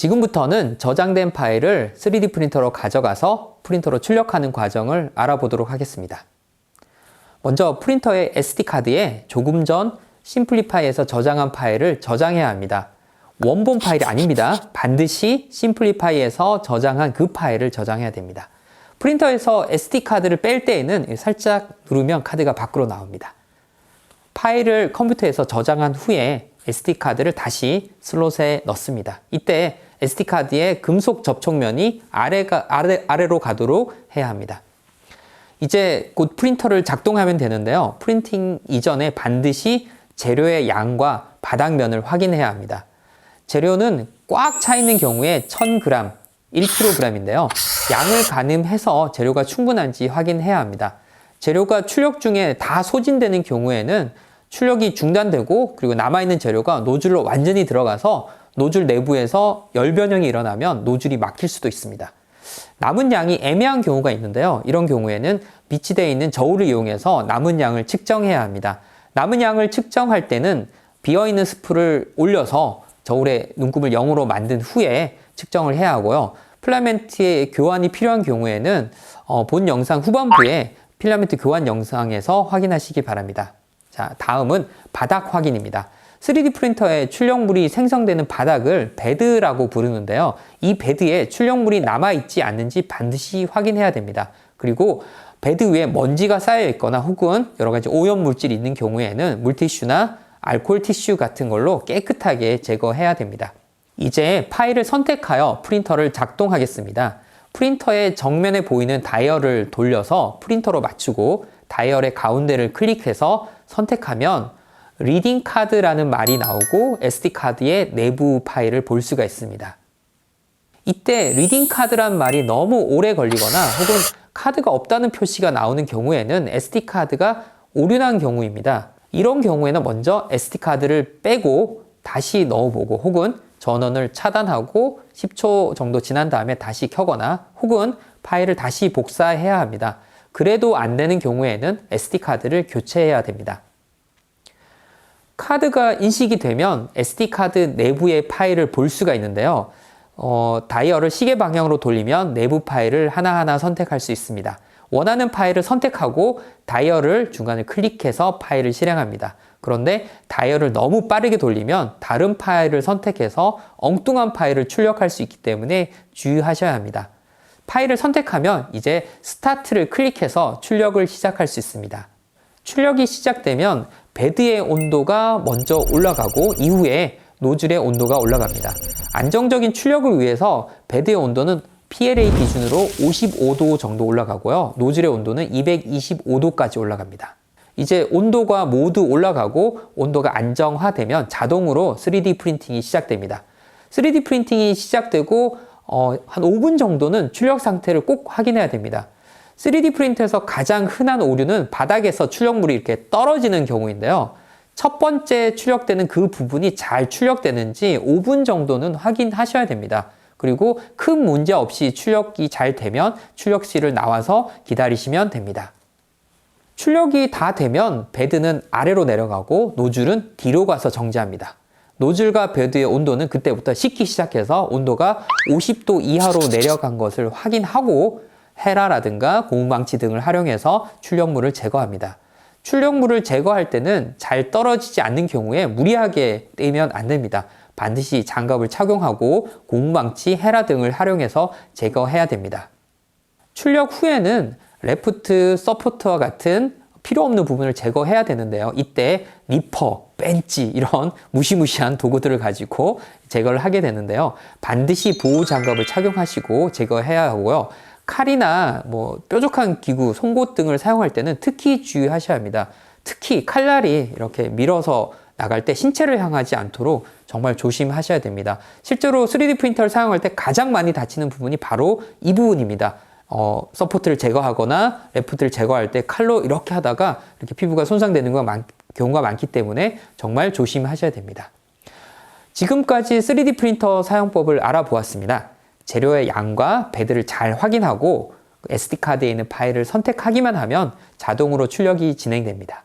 지금부터는 저장된 파일을 3D 프린터로 가져가서 프린터로 출력하는 과정을 알아보도록 하겠습니다. 먼저 프린터의 SD카드에 조금 전 심플리파이에서 저장한 파일을 저장해야 합니다. 원본 파일이 아닙니다. 반드시 심플리파이에서 저장한 그 파일을 저장해야 됩니다. 프린터에서 SD카드를 뺄 때에는 살짝 누르면 카드가 밖으로 나옵니다. 파일을 컴퓨터에서 저장한 후에 SD카드를 다시 슬롯에 넣습니다. 이때 SD카드의 금속 접촉면이 아래로 가도록 해야 합니다. 이제 곧 프린터를 작동하면 되는데요. 프린팅 이전에 반드시 재료의 양과 바닥면을 확인해야 합니다. 재료는 꽉 차 있는 경우에 1000g, 1kg인데요. 양을 가늠해서 재료가 충분한지 확인해야 합니다. 재료가 출력 중에 다 소진되는 경우에는 출력이 중단되고 그리고 남아있는 재료가 노즐로 완전히 들어가서 노즐 내부에서 열 변형이 일어나면 노즐이 막힐 수도 있습니다. 남은 양이 애매한 경우가 있는데요. 이런 경우에는 비치되어 있는 저울을 이용해서 남은 양을 측정해야 합니다. 남은 양을 측정할 때는 비어있는 스프를 올려서 저울의 눈금을 0으로 만든 후에 측정을 해야 하고요. 필라멘트의 교환이 필요한 경우에는 본 영상 후반부에 필라멘트 교환 영상에서 확인하시기 바랍니다. 자, 다음은 바닥 확인입니다. 3D 프린터에 출력물이 생성되는 바닥을 베드라고 부르는데요. 이 베드에 출력물이 남아있지 않는지 반드시 확인해야 됩니다. 그리고 베드 위에 먼지가 쌓여 있거나 혹은 여러 가지 오염 물질이 있는 경우에는 물티슈나 알코올 티슈 같은 걸로 깨끗하게 제거해야 됩니다. 이제 파일을 선택하여 프린터를 작동하겠습니다. 프린터의 정면에 보이는 다이얼을 돌려서 프린터로 맞추고 다이얼의 가운데를 클릭해서 선택하면 리딩 카드라는 말이 나오고 SD카드의 내부 파일을 볼 수가 있습니다. 이때 리딩 카드란 말이 너무 오래 걸리거나 혹은 카드가 없다는 표시가 나오는 경우에는 SD카드가 오류난 경우입니다. 이런 경우에는 먼저 SD카드를 빼고 다시 넣어보고 혹은 전원을 차단하고 10초 정도 지난 다음에 다시 켜거나 혹은 파일을 다시 복사해야 합니다. 그래도 안 되는 경우에는 SD카드를 교체해야 됩니다. 카드가 인식이 되면 SD카드 내부의 파일을 볼 수가 있는데요. 다이얼을 시계 방향으로 돌리면 내부 파일을 하나하나 선택할 수 있습니다. 원하는 파일을 선택하고 다이얼을 중간에 클릭해서 파일을 실행합니다. 그런데 다이얼을 너무 빠르게 돌리면 다른 파일을 선택해서 엉뚱한 파일을 출력할 수 있기 때문에 주의하셔야 합니다. 파일을 선택하면 이제 스타트를 클릭해서 출력을 시작할 수 있습니다. 출력이 시작되면 베드의 온도가 먼저 올라가고 이후에 노즐의 온도가 올라갑니다. 안정적인 출력을 위해서 베드의 온도는 PLA 기준으로 55도 정도 올라가고요. 노즐의 온도는 225도까지 올라갑니다. 이제 온도가 모두 올라가고 온도가 안정화되면 자동으로 3D 프린팅이 시작됩니다. 3D 프린팅이 시작되고 한 5분 정도는 출력 상태를 꼭 확인해야 됩니다. 3D 프린터에서 가장 흔한 오류는 바닥에서 출력물이 이렇게 떨어지는 경우인데요. 첫 번째 출력되는 그 부분이 잘 출력되는지 5분 정도는 확인하셔야 됩니다. 그리고 큰 문제 없이 출력이 잘 되면 출력실을 나와서 기다리시면 됩니다. 출력이 다 되면 베드는 아래로 내려가고 노즐은 뒤로 가서 정지합니다. 노즐과 베드의 온도는 그때부터 식기 시작해서 온도가 50도 이하로 내려간 것을 확인하고 헤라라든가 고무망치 등을 활용해서 출력물을 제거합니다. 출력물을 제거할 때는 잘 떨어지지 않는 경우에 무리하게 떼면 안 됩니다. 반드시 장갑을 착용하고 고무망치, 헤라 등을 활용해서 제거해야 됩니다. 출력 후에는 레프트, 서포트와 같은 필요 없는 부분을 제거해야 되는데요. 이때 니퍼, 벤치 이런 무시무시한 도구들을 가지고 제거를 하게 되는데요. 반드시 보호 장갑을 착용하시고 제거해야 하고요. 칼이나 뾰족한 기구, 송곳 등을 사용할 때는 특히 주의하셔야 합니다. 특히 칼날이 이렇게 밀어서 나갈 때 신체를 향하지 않도록 정말 조심하셔야 됩니다. 실제로 3D 프린터를 사용할 때 가장 많이 다치는 부분이 바로 이 부분입니다. 서포트를 제거하거나 레프트를 제거할 때 칼로 이렇게 하다가 이렇게 피부가 손상되는 경우가 많기 때문에 정말 조심하셔야 됩니다. 지금까지 3D 프린터 사용법을 알아보았습니다. 재료의 양과 베드를 잘 확인하고 SD카드에 있는 파일을 선택하기만 하면 자동으로 출력이 진행됩니다.